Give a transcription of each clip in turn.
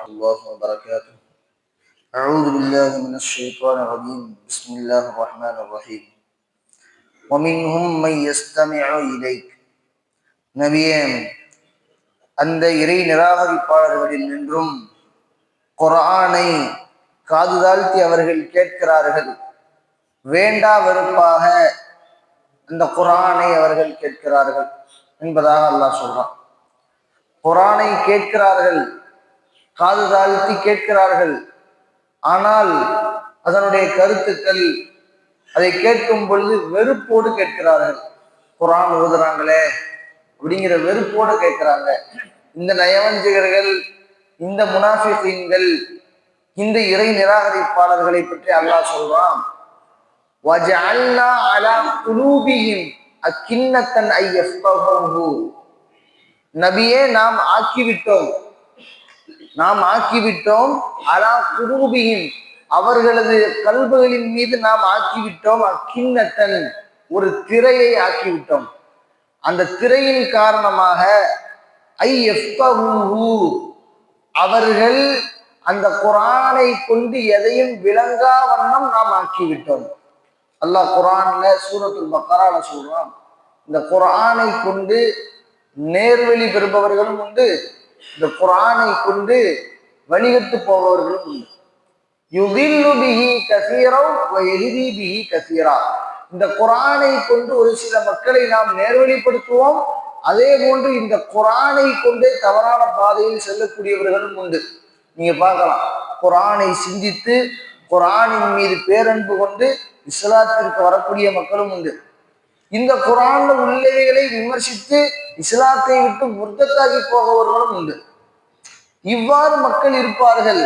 الله وبركاته. أعوذ بالله من الشيطان الرجيم. بسم الله الرحمن الرحيم. ومنهم من يستمع إليك. நபியே, அந்த இறை நிராகரிப்பாளர்களில் நின்றும் குர்ஆனை காது தாழ்த்தி அவர்கள் கேட்கிறார்கள். வேண்டா வெறுப்பாக அந்த குர்ஆனை அவர்கள் கேட்கிறார்கள் என்பதாக அல்லாஹ் சொல்றான். குர்ஆனை கேட்கிறார்கள், காது தாழ்த்தி கேட்கிறார்கள். ஆனால் அதனுடைய கருத்துக்கள், அதை கேட்கும் பொழுது வெறுப்போடு கேட்கிறார்கள். குர்ஆன் ஓதுறாங்களே அப்படிங்கிற வெறுப்போடு கேட்கிறாங்க. இந்த நயவஞ்சகர்கள், இந்த முனாஃபிகீன்கள், இந்த இறை நிராகரிப்பாளர்களை பற்றி அல்லாஹ் சொல்றான். வஜஅல்னா அலா குலூபிஹிம் அக்கின்னத்தன் ஐ யஃப்கஹூஹு. நபியே, நாம் ஆக்கிவிட்டோம் அலா குலூபிஹிம், அவர்களது கல்புகளின் மீது நாம் ஆக்கிவிட்டோம் அக்கின்னத்தன், ஒரு திரையை ஆக்கிவிட்டோம். அந்த திரையின் காரணமாக ஐ யஃப்கஹூஹு, அவர்கள் அந்த குர்ஆனை கொண்டு எதையும் விளங்கா வண்ணம் நாம் ஆக்கிவிட்டோம். அல்லாஹ் குர்ஆன்ல சூரத்துல் பக்ரால சொல்றான், இந்த குர்ஆனை கொண்டு நேர்வழி பெறுபவர்களும் உண்டு, இந்த குர்ஆனை கொண்டு வழிகட்டு போபவர்களும் உண்டு. யுதில்லு பிஹி கஸீரன் வ யஹ்தி பிஹி கஸீரா. இந்த குர்ஆனை கொண்டு ஒரு சில மக்களை நாம் நேர்வழிப்படுத்துவோம், அதே போன்று இந்த குர்ஆனை கொண்டே தவறான பாதையில் செல்லக்கூடியவர்களும் உண்டு. நீங்க பார்க்கலாம், குர்ஆனை சிந்தித்து குர்ஆனின் மீது பேரன்பு கொண்டு இஸ்லாத்திற்கு வரக்கூடிய மக்களும் உண்டு. இந்த குர்ஆன்ல உள்ளவைகளை விமர்சித்து இஸ்லாத்தை விட்டு முர்த்தத்தாகி போகவர்களும் உண்டு. இவ்வாறு மக்கள் இருப்பார்கள்.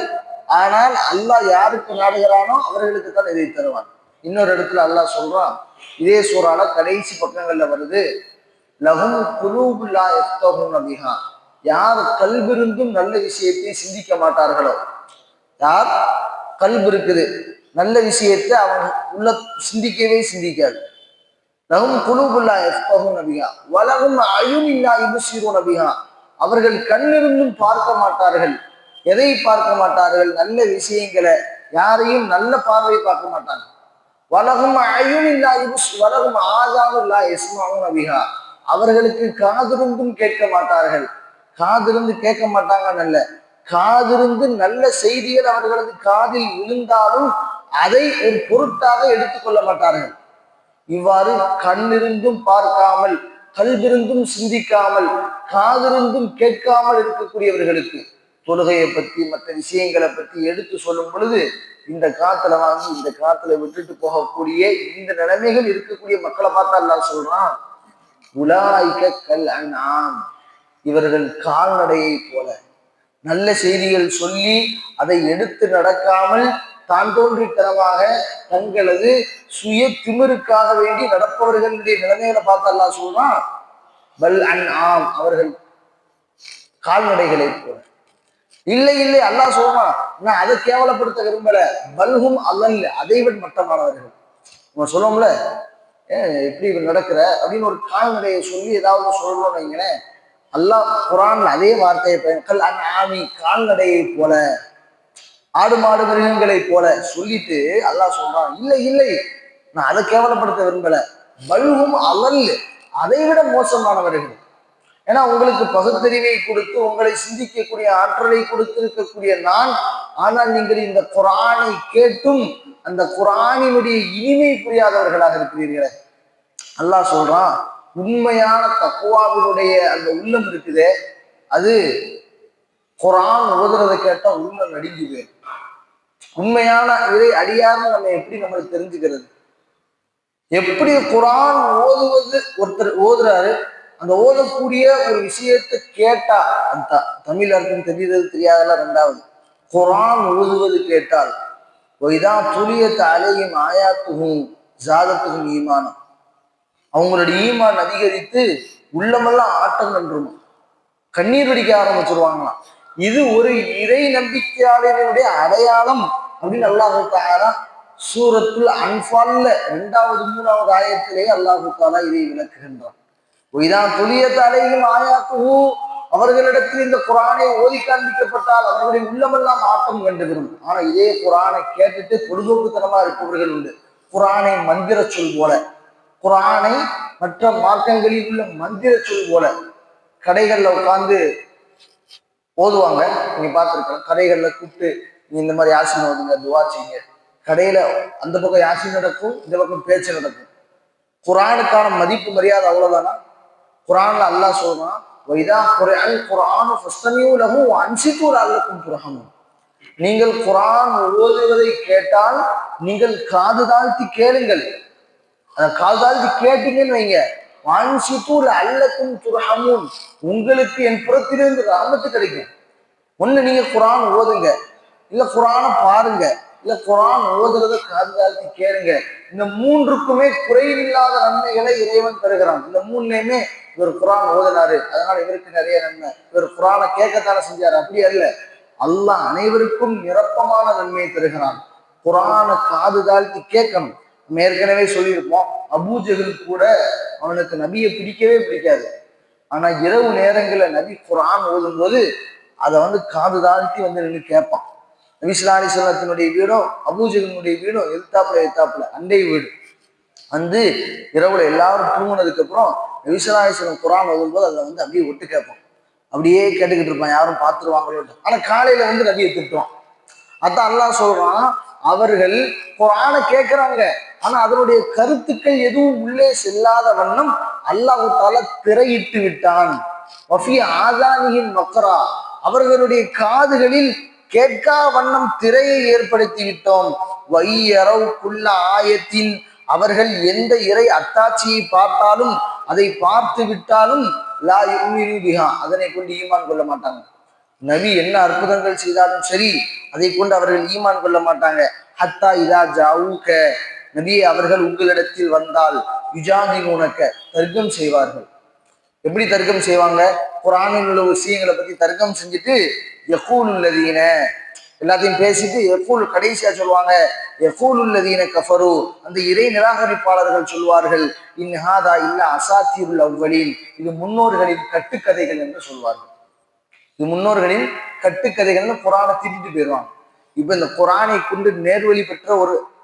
ஆனால் அல்லாஹ் யாருக்கு நாடுகிறானோ அவர்களுக்கு தான் இதை தருவான். இன்னொரு இடத்துல அல்லாஹ் சொல்றான், இதே சூறால கடைசி பக்கங்கள்ல வருது, லஹும் குலூபுன் லா யஃப்கஹூன பிஹா. யார் கல்விருந்தும் நல்ல விஷயத்தை சிந்திக்க மாட்டார்களோ, யார் கல்வி இருக்குது, நல்ல விஷயத்தை அவங்க உள்ள சிந்திக்காது. லஹும் குலூபுன் லா யஃப்கஹூன பிஹா வலஹும் அயுனின் லா யுப்சிரூன பிஹா. அவர்கள் கண்ணிருந்தும் பார்க்க மாட்டார்கள். எதை பார்க்க மாட்டார்கள்? நல்ல விஷயங்களை, யாரையும் நல்ல பார்வை பார்க்க மாட்டாங்க. வலஹும் அயுனின் லா வலஹும் ஆதானுன் லா யஸ்மஊன பிஹா. அவர்களுக்கு காதிருந்தும் கேட்க மாட்டார்கள். காதிருந்து கேட்க மாட்டாங்க, நல்ல காதிருந்து நல்ல செய்திகள் அவர்களது காதில் விழுந்தாலும் அதை ஒரு பொருட்டாக எடுத்துக்கொள்ள மாட்டார்கள். இவ்வாறு கண்ணிருந்தும் பார்க்காமல், கல்விருந்தும் சிந்திக்காமல், காதிருந்தும் கேட்காமல் இருக்கக்கூடியவர்களுக்கு தொழுகையை பற்றி மற்ற விஷயங்களை பற்றி எடுத்து சொல்லும் பொழுது இந்த காத்துல வாங்கி இந்த காத்துல விட்டுட்டு போகக்கூடிய இந்த நிலைமைகள் இருக்கக்கூடிய மக்களை பார்த்தா அல்லாஹ் சொல்றான், உலாயிக கல் அன்ஆம், இவர்கள் கால்நடையை போல. நல்ல செய்திகள் சொல்லி அதை எடுத்து நடக்காமல் தான் தோன்றித்தனமாக தங்களது சுய திமிருக்காக வேண்டி நடப்பவர்களுடைய நிலைமைகளை பார்த்து அல்லாஹ் சொல்றான், பல் அன்ஆம், அவர்கள் கால்நடைகளை போல. இல்லை அல்லாஹ் சொல்றான், நான் அதை கேவலப்படுத்த விரும்பல, பல்ஹும் அல்லல், அதைவிட மட்டமானவர்கள். நம்ம சொல்லுவோம்ல, எப்படி நடக்கிற அப்படின்னு ஒரு கால்நடையை சொல்லி ஏதாவது சொல்றோம்னு வைங்களேன், அல்லாஹ் குர்ஆன்ல அதே வார்த்தையை கல் அன்ஆமி, கால்நடையை போல, ஆடு மாடு மிருகங்களை போல சொல்லிட்டு அல்லாஹ் சொல்றான், இல்லை நான் அதை கேவலப்படுத்த விரும்பல, பல்ஹும் அல்லல், அதை விட மோசமானவர்கள். ஏன்னா உங்களுக்கு பகுத்தறிவை கொடுத்து உங்களை சிந்திக்கக்கூடிய ஆற்றலை கொடுத்து இருக்கக்கூடிய நான், ஆனால் நீங்கள் இந்த குர்ஆனை கேட்டும் அந்த குர்ஆனினுடைய இனிமை புரியாதவர்களாக இருக்கிறீர்களே. அல்லாஹ் சொல்றான், உண்மையான தக்வாவினுடைய அந்த உள்ளம் இருக்குதே, அது குர்ஆன் ஓதுறதை கேட்டா உள்ளம் நடுங்குது. உண்மையான இதை அடியார்னு நம்ம எப்படி நம்மளுக்கு தெரிஞ்சுக்கிறது? எப்படி குர்ஆன் ஓதுவது, ஒருத்தர் ஓதுறாரு, அந்த ஓதக்கூடிய ஒரு விஷயத்தை கேட்டா, அந்த தமிழ் அர்த்தம் தெரியுறது தெரியாதெல்லாம் ரெண்டாவது. குர்ஆன் ஓதுவது கேட்டால், இதா துலியத் அலைஹிம் ஆயாத்துஹு ஜாதத்துஹும் ஈமானா, அவங்களுடைய ஈமான் அதிகரித்து உள்ளமெல்லாம் ஆட்டம் நன்றுமா, கண்ணீர் வடிக்க ஆரம்பிச்சிருவாங்களாம். இது ஒரு இறை நம்பிக்கையாளர்களுடைய அடையாளம் அப்படின்னு அல்லாஹ் தஆலா சூரத்துல் அன்ஃபால்ல 2வது 3வது ஆயத்திலேயே அல்லாஹ் தஆலா இதை விளக்குகின்றான். இதா துலியத் அலைஹிம் ஆயாத்துஹு, அவர்களிடத்தில் இந்த குரானை ஓதி காண்பிக்கப்பட்டால் அவர்களின் உள்ளமெல்லாம் ஆட்டம் கண்டுவிடும். ஆனா இதே குரானை கேட்டுட்டு பொழுதுபோக்குத்தனமா இருப்பவர்கள் உண்டு. குரானை மந்திர சொல் போல, குரானை மற்ற மார்க்கங்களில் உள்ள மந்திர சொல் போல கடைகள்ல உட்கார்ந்து ஓதுவாங்க. நீங்க பார்த்துருக்கலாம், கடைகள்ல கூப்பிட்டு நீ இந்த மாதிரி யாசின் ஓதுங்க, துவா செய்யுங்க. கடையில அந்த பக்கம் யாசின் நடக்கும், இந்த பக்கம் பேச்சு நடக்கும். குரானுக்கான மதிப்பு மரியாதை அவ்வளவுதானா? குரான்ல அல்லாஹ் சொல்றான், வைதா குர்ஆன் குர்ஆனு ஃபஸ்தமியூ லஹு வ அன்சிது லஅல்லக்கும் துர்ஹமூன். நீங்கள் குரான் ஓதுவதை கேட்டால் நீங்கள் காது தாழ்த்தி கேளுங்கள். காது தாழ்த்தி கேட்டீங்கன்னு வைங்க, அன்சிது லஅல்லக்கும் துர்ஹமூன், உங்களுக்கு என் புறத்திலிருந்து ரஹ்மத்து கிடைக்கும். ஒண்ணு நீங்க குரான் ஓதுங்க, இல்ல குரானை பாருங்க, இல்ல குரான் ஓதுறத காது தாழ்த்தி கேளுங்க. இந்த மூன்றுக்குமே குறைவில்லாத நன்மைகளை இறைவன் தருகிறான். இந்த மூணுலையுமே இவர் குரான் ஓதினாரு அதனால இவருக்கு நிறைய நன்மை, இவர் குரானை கேட்கத்தானே செஞ்சாரு, அப்படி அல்ல. அல்லாஹ் அனைவருக்கும் நிரப்பமான நன்மையை தருகிறான். குரானை காது தாழ்த்தி கேட்கணும். நம்ம ஏற்கனவே சொல்லியிருப்போம், அபூஜஹல் கூட அவனுக்கு நபியை பிடிக்கவே பிடிக்காது. ஆனா இரவு நேரங்களில் நபி குரான் ஓதும் போது அதை காது தாழ்த்தி நின்று கேட்பான். நபி ஸல்லல்லாஹு அலைஹி வஸல்லத்தினுடைய வீடும் அபூஜஹலுடைய வீடும் எதிர்த்தாப்புல அண்டை வீடு. இரவுல எல்லாரும் தூங்குனதுக்கு அப்புறம் நபி ஸல்லல்லாஹு அலைஹி வஸல்லம் குரான் ஓதும்போது அதை அப்படியே ஒட்டு கேட்பான். அப்படியே கேட்டுக்கிட்டு இருப்பான், யாரும் பார்த்துருவாங்களோ. ஆனா காலையில நபியை திட்டுவான். அதான் அல்லாஹ் சொல்றான், அவர்கள் குரானை கேட்கிறாங்க, ஆனா அதனுடைய கருத்துக்கள் எதுவும் உள்ளே செல்லாத வண்ணம் அல்லாஹ் தஆலா திரையிட்டு விட்டான். வஃபி ஆதானியின் வக்ரா, அவர்களுடைய காதுகளில் கேட்கா வண்ணம் திரையை ஏற்படுத்தி விட்டோம். வையரவ் குல்ல ஆயத்தின், அவர்கள் எந்த இறை அத்தாட்சியை பார்த்தாலும் அதை பார்த்து விட்டாலும் லா யுமினு பிஹா, அதனை கொண்டு ஈமான் கொள்ள மாட்டாங்க. நபி என்ன அற்புதங்கள் செய்தாலும் சரி அதை கொண்டு அவர்கள் ஈமான் கொள்ள மாட்டாங்க. ஹத்தா இதா ஜாவுக, நபியை அவர்கள் உங்களிடத்தில் வந்தால் யுஜாதிலூனக, தர்க்கம் செய்வார்கள். எப்படி தர்க்கம் செய்வாங்க? குர்ஆனில் உள்ள விஷயங்களை பத்தி தர்க்கம் செஞ்சுட்டு யகூலுல்லதீன, எல்லாத்தையும் பேசிட்டு யகூல் கடைசியா சொல்லுவாங்க, யகூலுல்லதீன கஃபரு, அந்த இறை நிராகரிப்பாளர்கள் சொல்வார்கள், இன் ஹாதா இல்ல அசாத்தீருல் அவ்வலீன், இது முன்னோர்களின் கட்டுக்கதைகள் என்று சொல்வார்கள். இது முன்னோர்களின் கட்டுக்கதைகள்னு குர்ஆனை திட்டிட்டு போயிடுவாங்க. இப்ப இந்த குர்ஆனை கொண்டு நேர்வழி பெற்ற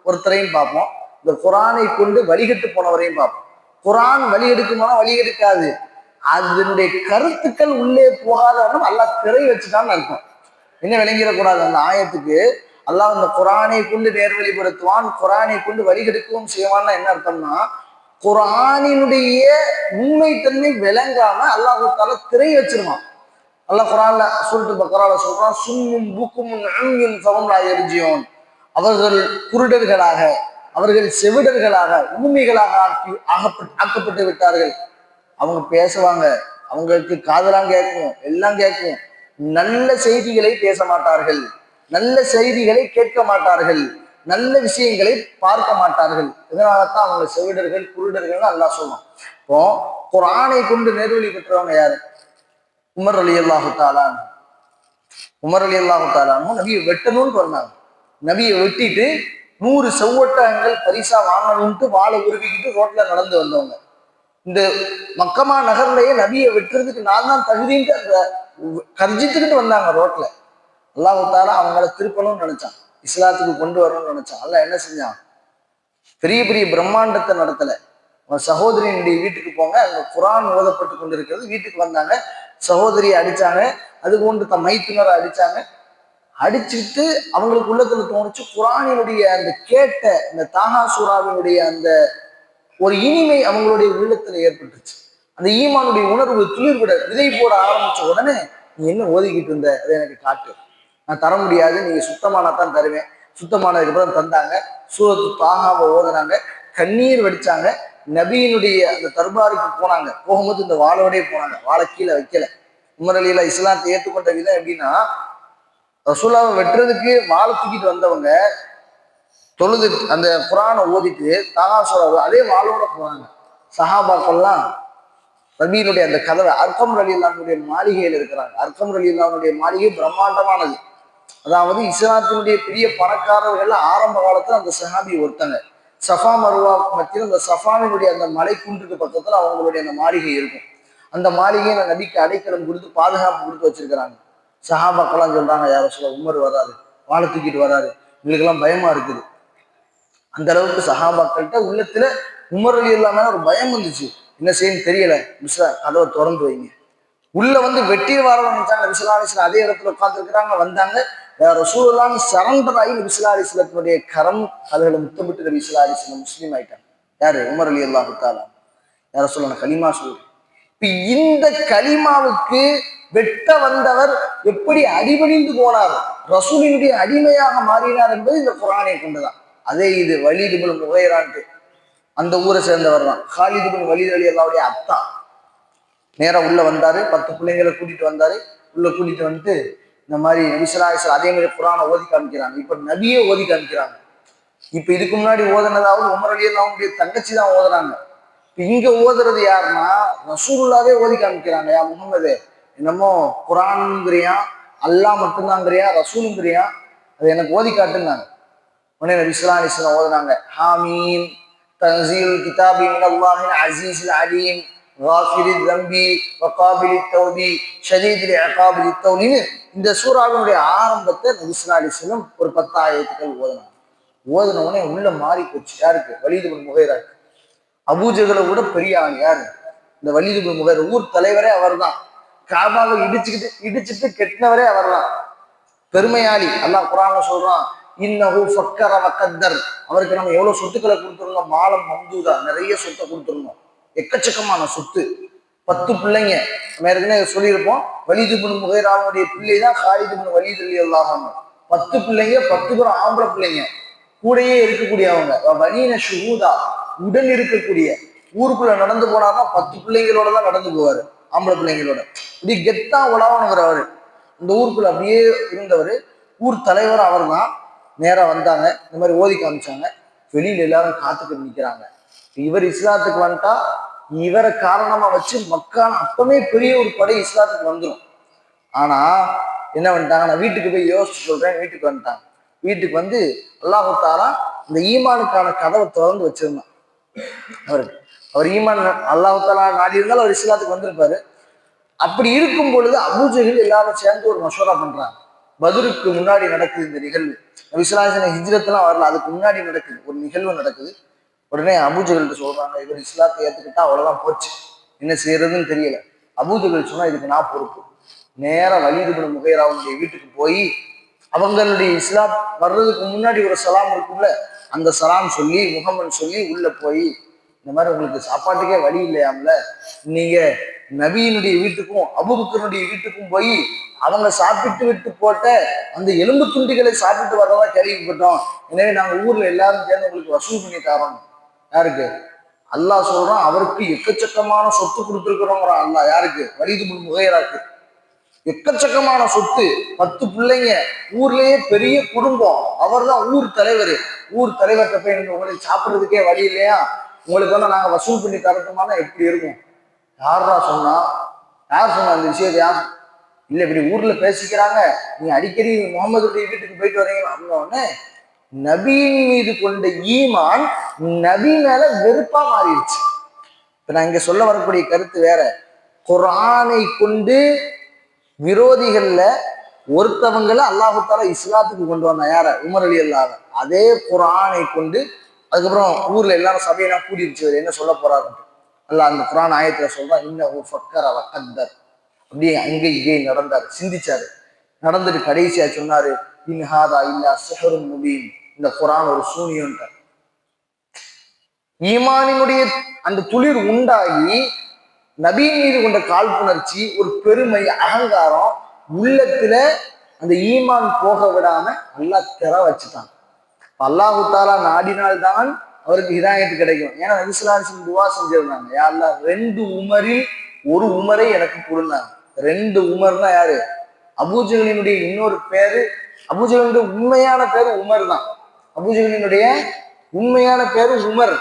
ஒருத்தரையும் பார்ப்போம், இந்த குர்ஆனை கொண்டு வழிகட்டு போனவரையும் பார்ப்போம். குர்ஆன் வழி எடுக்குமானா வழி எடுக்காது, அதனுடைய கருத்துக்கள் உள்ளே போகாதவனும் அல்லாஹ் திரை வச்சுட்டான்னு அர்த்தம். என்ன விளங்கிடக்கூடாது அந்த ஆயத்துக்கு? அல்லாஹ் இந்த குர்ஆனை கொண்டு நேர்வழிப்படுத்துவான், குர்ஆனை கொண்டு வழிகெடுக்கவும் செய்வான்னா என்ன அர்த்தம்னா, குர்ஆனினுடைய உண்மைத்தன்மை விளங்காம அல்லாஹ் தஆலா திரை வச்சிருவான். அல்லாஹ் குர்ஆன்ல சூரத்துல் பக்ரால சொல்றான், சும்மும் புக்குமுன் உம்யுன் ஃபஹும் லா யர்ஜிஊன், அவர்கள் குருடர்களாக, அவர்கள் செவிடர்களாக, ஊமைகளாக ஆக்கப்பட்டு விட்டார்கள். அவங்க பேசுவாங்க, அவங்களுக்கு காதெல்லாம் கேட்கும், எல்லாம் கேட்கும், நல்ல செய்திகளை பேச மாட்டார்கள், நல்ல செய்திகளை கேட்க மாட்டார்கள், நல்ல விஷயங்களை பார்க்க மாட்டார்கள். இதனாலதான் அவங்க செவிடர்கள் குருடர்கள் அல்லாஹ் சொல்லுவான். இப்போ குர்ஆனை கொண்டு நேர்வழி பெற்றவங்க யாரு? உமர் ரலியல்லாஹு தஆலா. உமர் ரலியல்லாஹு தஆலா நபியை வெட்டணும்னு வந்தாங்க. நபியை வெட்டிட்டு 100 செவ்வொட்டகங்கள் பரிசா வாங்கணும்ட்டு வாழை உருவிக்கிட்டு ரோட்ல நடந்து வந்தவங்க. இந்த மக்கமா நகர்லயே நபியை வெட்டுறதுக்கு நான் தான் தகுதின்ட்டு அந்த கர்ஜித்துக்கிட்டு வந்தாங்க ரோட்ல. அல்லாஹ் தஆலா அவங்கள திருப்பணும்னு நினைச்சான், இஸ்லாத்துக்கு கொண்டு வரணும்னு நினைச்சான். அல்லாஹ் என்ன செஞ்சான்? பெரிய பெரிய பிரம்மாண்டத்தை நடத்தல. சகோதரியினுடைய வீட்டுக்கு போங்க, அங்க குர்ஆன் ஓதப்பட்டு கொண்டிருக்கிறது, வீட்டுக்கு வந்தாங்க, சகோதரியை அடிச்சாங்க, அது கொண்டு மைத்துனரை அடிச்சாங்க. அடிச்சுட்டு அவங்களுக்கு உள்ளத்துல தோணுச்சு, குர்ஆனினுடைய அந்த கேட்ட இந்த தாஹா சூராவினுடைய அந்த ஒரு இனிமை அவங்களுடைய உள்ளத்துல ஏற்பட்டுச்சு. அந்த ஈமானுடைய உணர்வு துளிர் விட விதை போட ஆரம்பிச்ச உடனே, நீ என்ன ஓதிக்கிட்டு இருந்த, அதை எனக்கு காட்டு, நான் தர முடியாது, நீங்க சுத்தமானதான் தருவேன். சுத்தமானதுக்கு அப்புறம் தந்தாங்க. சூரத்து தாஹாவை ஓதுனாங்க, கண்ணீர் வடிச்சாங்க. நபியினுடைய அந்த தர்பாருக்கு போனாங்க. போகும்போது இந்த வாளோடய போனாங்க, வாழை கீழே வைக்கல. உமர் ரலியல்லாஹு இஸ்லாத்தை ஏற்றுக்கொண்ட விதம் எப்படின்னா, ரசூலாவை வெட்டுறதுக்கு வாழை தூக்கிட்டு வந்தவங்க தொழுது அந்த குர்ஆனை ஓதிட்டு தாஹா சூரா அதே வாளோட போனாங்க. சஹாபாக்கள்லாம் நபியினுடைய அந்த கதவை, அர்கம் ரலியல்லாஹுடைய மாளிகையில் இருக்கிறாங்க. அர்கம் ரலியல்லாஹுடைய மாளிகை பிரம்மாண்டமானது. அதாவது இஸ்லாத்தினுடைய பெரிய பணக்காரர்கள் ஆரம்ப காலத்துல அந்த சஹாபி ஒருத்தங்க. சஃபா மருவா மத்தியில் அந்த சஃபாவினுடைய அந்த மலை குன்றுக்கு பக்கத்துல அவங்களுடைய அந்த மாளிகை இருக்கும். அந்த மாளிகையை நபிக்கு அடைக்கலம் கொடுத்து பாதுகாப்பு கொடுத்து வச்சிருக்கிறாங்க. சஹாபாக்கெல்லாம் சொல்றாங்க, யார சொல்ல உமர் வராரு, வாழை தூக்கிட்டு வராரு, எங்களுக்கெல்லாம் பயமா இருக்குது. அந்த அளவுக்கு சஹாபாக்கள்கிட்ட உள்ளத்துல உமர் இல்லாம ஒரு பயம் வந்துச்சு. என்ன செய்யன்னு தெரியல, கதவை திறந்து வைங்க. உள்ள வந்து வெட்டி வரவங்க விசிலாலிஸ்ல அதே இடத்துல உட்கார்ந்து இருக்கிறாங்க. வந்தாங்க, ரசூலுல்லாஹ் சரண்டர் ஆகி விசிலாலிஸ்லத்தினுடைய கரம் அதுகளை முத்தமிட்டு விசிலாலிஸ்ல முஸ்லீம் ஆயிட்டாங்க. யாரு? உமர் ரலியல்லாஹு தஆலா. யார சொல்ல கலிமா சொல்லு. இப்ப இந்த கலிமாவுக்கு வெட்ட வந்தவர் எப்படி அடிபணிந்து போனார், ரசூலினுடைய அடிமையாக மாறினார் என்பது இந்த குர்ஆனை கொண்டுதான். அதே இது வலீத் இப்னு முகைரான்ட்டு அந்த ஊரை சேர்ந்தவர் தான். காலித் இப்னு வலீத் ரலியல்லாஹுடைய அத்தா நேரா உள்ள வந்தாரு. 10 பிள்ளைங்களை கூட்டிட்டு வந்தாரு. உள்ள கூட்டிட்டு வந்துட்டு இந்த மாதிரி நபிசலாசல் அதே மாதிரி குர்ஆனை ஓதி காமிக்கிறாங்க. இப்ப நபியே ஓதி காமிக்கிறாங்க. இப்ப இதுக்கு முன்னாடி ஓதுனதாவது உமர் ரலியல்லாஹுடைய தங்கச்சி தான் ஓதுறாங்க. இங்க ஓதுறது யாருன்னா ரசூலுல்லாஹ்வே ஓதி காமிக்கிறாங்க. யா முஹம்மது, என்னமோ குர்ஆன்ங்கிறியா, அல்லாஹ் மட்டும்தாங்கிறியா, ரசூலுங்கிறியா, அது எனக்கு ஓதி காட்டுனாங்க. உடனே நபி ஸல்லல்லாஹு அலைஹி வஸல்லம் ஓதுனாங்க, ஹாமீம் தன்சீல் கிதாபி மினல்லாஹில் அஸீஸில் அலீம் காஃபிரித் தம்பி வகாபிலித் தௌபி ஷதீதில் இகாபிலித் தௌலின்னு இந்த சூறாவினுடைய ஆரம்பத்தை நபி ஸல்லல்லாஹு அலைஹி வஸல்லம் ஒரு 10 ஆயத்துக்கள் ஓதுனாங்க. ஓதுன உடனே உள்ள மாறி போச்சு. யாருக்கு? வலீத் இப்னு முகைராக்கு. அபூஜகளை விட பெரிய ஆள் யாரு? இந்த வலீத் இப்னு முகைர். ஊர் தலைவரே அவர் தான். காபாவை இடிச்சுட்டு கெட்டினவரே அவர் தான். பெருமையாளி. அல்லாஹ் குர்ஆன்ல சொல்றான், இன்னஹு ஃபக்கர வகத்தர். அவருக்கு நம்ம எவ்வளவு சொத்துக்களை கொடுத்துருந்தோம், மாலம் மம்தூதா, நிறைய சொத்தை கொடுத்துருந்தோம், எக்கச்சக்கமான சொத்து. 10 பிள்ளைங்க. நம்ம ஏற்கனவே சொல்லியிருப்போம், வலீத் இப்னு முகைராவுடைய பிள்ளை தான் காலித் இப்னு வலீத் ரலியல்லாஹு அன்ஹு. 10 பிள்ளைங்க, 10 பேரும் ஆம்பளை பிள்ளைங்க, கூடயே இருக்கக்கூடியவங்க. வலீன ஷுஹூதா, உடன் இருக்கக்கூடிய, ஊருக்குள்ள நடந்து போனாதான் 10 பிள்ளைங்களோட தான் நடந்து போவாரு, ஆம்பளை பிள்ளைங்களோட. இப்படி கெத்தா உலகங்கிறவரு. இந்த ஊருக்குள்ள அப்படியே இருந்தவர். ஊர் தலைவர் அவர் தான். நேரா வந்தாங்க, இந்த மாதிரி ஓதி காமிச்சாங்க. வெளியில எல்லாரும் காத்துக்கிட்டு நிக்கிறாங்க. இவர் இஸ்லாத்துக்கு வந்துட்டா இவரை காரணமா வச்சு மக்கள் அப்பவே பெரிய ஒரு படை இஸ்லாத்துக்கு வந்துடும். ஆனா என்ன பண்ணிட்டாங்க, நான் வீட்டுக்கு போய் யோசிச்சு சொல்றேன். வீட்டுக்கு வந்துட்டாங்க. வீட்டுக்கு வந்து அல்லாஹ் தஆலா இந்த ஈமானுக்கான கதவை திறந்து வச்சிருந்தான் அவருக்கு. அவர் ஈமான் அல்லாஹ் தஆலா நாடி இருந்தாலும் அவர் இஸ்லாத்துக்கு வந்திருப்பாரு. அப்படி இருக்கும் பொழுது அபூஜஹல் எல்லாரும் சேர்ந்து ஒரு மஷூரா பண்றாங்க. பத்ருக்கு முன்னாடி நடக்குது இந்த நிகழ்வு. நபி ஸல்லல்லாஹு அலைஹி வஸல்லம் ஹிஜ்ரத்லாம் வரல, அதுக்கு முன்னாடி நடக்குது ஒரு நிகழ்வு நடக்குது. உடனே அபூஜஹல் சொல்றாங்க, இவர் இஸ்லாத்தை ஏத்துக்கிட்டா அவ்வளவுதான் போச்சு, என்ன செய்யறதுன்னு தெரியல. அபூஜஹல் சொன்னா, இதுக்கு நான் பொறுப்பு. நேரா வலீத் இப்னு முகைராவுடைய வீட்டுக்கு போய் அவங்களுடைய இஸ்லாம் வர்றதுக்கு முன்னாடி ஒரு சலாம் இருக்கும்ல, அந்த சலாம் சொல்லி முகமது சொல்லி உள்ள போய், இந்த மாதிரி உங்களுக்கு சாப்பாட்டுக்கே வழி இல்லையாம்ல, நீங்க நபியினுடைய வீட்டுக்கும் அபூபக்கருடைய வீட்டுக்கும் போய் அவங்க சாப்பிட்டு விட்டு போட்ட அந்த எலும்பு துண்டிகளை சாப்பிட்டு வர்றதா கேள்விப்பட்டோம். எனவே நாங்க ஊர்ல எல்லாரும் சேர்ந்து உங்களுக்கு வசூல் பண்ணி தரோம். யாருக்கு? அல்லாஹ் சொல்றான், அவருக்கு எக்கச்சக்கமான சொத்து கொடுத்துருக்கிறோங்கிறான் அல்லாஹ். யாருக்கு? வலீத் இப்னு முகைராக்கு எக்கச்சக்கமான சொத்து, 10 பிள்ளைங்க, ஊர்லயே பெரிய குடும்பம், அவர் தான் ஊர் தலைவர். ஊர் தலைவர்கிட்ட போய் உங்களுக்கு சாப்பிட்றதுக்கே வழி இல்லையா, உங்களுக்கு வந்து நாங்க வசூல் பண்ணி தரட்டுமானா எப்படி இருக்கும்? யாரா சொன்னா? யார் சொன்னா இந்த விஷயத்தை? யார் இல்ல, இப்படி ஊர்ல பேசிக்கிறாங்க, நீங்க அடிக்கடி முகமதுடைய வீட்டுக்கு போயிட்டு வரீங்க அப்படின்னோடனே நபியின் மீது கொண்ட ஈமான் நபி மேல வெறுப்பா மாறிடுச்சு. இப்ப நான் இங்க சொல்ல வரக்கூடிய கருத்து வேற. குர்ஆனை கொண்டு விரோதிகள்ல ஒருத்தவங்களை அல்லாஹ் தஆலா இஸ்லாத்துக்கு கொண்டு வந்தான். யார? உமர் ரலியல்லாஹு. அதே குர்ஆனை கொண்டு அதுக்கப்புறம் ஊர்ல எல்லாரும் சபையெல்லாம் கூட்டிடுச்சு, என்ன சொல்ல போறாரு அல்லாஹ் அந்த குர்ஆன் ஆயத்துல சொல்றான், இன்னஹு ஃபக்கர வகத்தர். அப்படியே அங்கே இங்கே நடந்தாரு, சிந்திச்சாரு. நடந்துட்டு கடைசியா சொன்னாரு, இன் ஹாதா இல்லா சிஹ்ருன் முபீன். இந்த குர்ஆன் ஒரு சூனியம்ன்றார். ஈமானினுடைய அந்த துளிர் உண்டாகி நபியின் மீது கொண்ட காழ்ப்புணர்ச்சி, ஒரு பெருமை, அகங்காரம் உள்ளத்துல அந்த ஈமான் போக விடாம அல்லாஹ் திற வச்சுட்டான். அல்லாஹு தஆலா நாடினால்தான் அவருக்கு ஹிதாயத்து கிடைக்கும். ஏன்னா நபி ஸல்லல்லாஹு அலைஹி வஸல்லம் துஆ செஞ்சிருந்தாங்க, யா அல்லாஹ் 2 உமரில் ஒரு உமரை எனக்கு கொடுனாங்க. 2 உமர்னா யாரு? அபூஜஹலினுடைய இன்னொரு பேரு, அபூஜஹலினுடைய உண்மையான பேரு உமர் தான். அபூஜஹலினுடைய உண்மையான பேரு உமர்.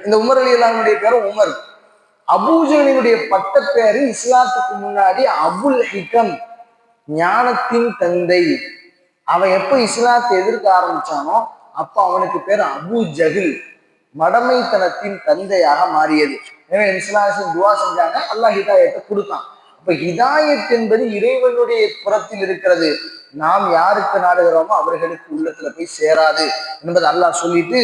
இந்த உமர் ரலியல்லாஹுடைய பேரு உமர். அபூஜஹலினுடைய பட்ட பேரு இஸ்லாத்துக்கு முன்னாடி அபுல் ஹிகம், ஞானத்தின் தந்தை. அவன் எப்ப இஸ்லாத்தை எதிர்க்க ஆரம்பிச்சானோ அப்ப அவனுக்கு பேர் அபூ ஜஹில், மடமைத்தனத்தின் தந்தையாக மாறியது. எனவே இஸ்லாமின் துவா செஞ்சாங்க, அல்லாஹ் ஹிதாயத்தை கொடுத்தான். அப்ப ஹிதாயத் என்பது இறைவனுடைய புறத்தில் இருக்கிறது. நாம் யாருக்கு நாடுகிறோமோ அவர்களுக்கு உள்ளத்துல போய் சேராது என்பது அல்லாஹ் சொல்லிட்டு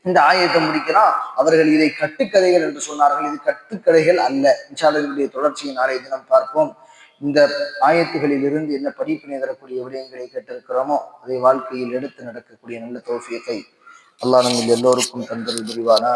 இந்த ஆயத்தை முடிக்கிறான். அவர்கள் இதை கட்டுக்கதைகள் என்று சொன்னார்கள். இது கட்டுக்கதைகள் அல்ல. இன்ஷா அல்லாஹ் இதனுடைய தொடர்ச்சியை நாளைய தினம் பார்ப்போம். இந்த ஆயத்துகளில் இருந்து என்ன படிப்பினை தரக்கூடிய விடயங்களை கேட்டிருக்கிறோமோ அதை வாழ்க்கையில் எடுத்து நடக்கக்கூடிய நல்ல தௌஃபீகை அல்லாஹ் நம்ம எல்லோருக்கும் தந்தல் புரிவானா.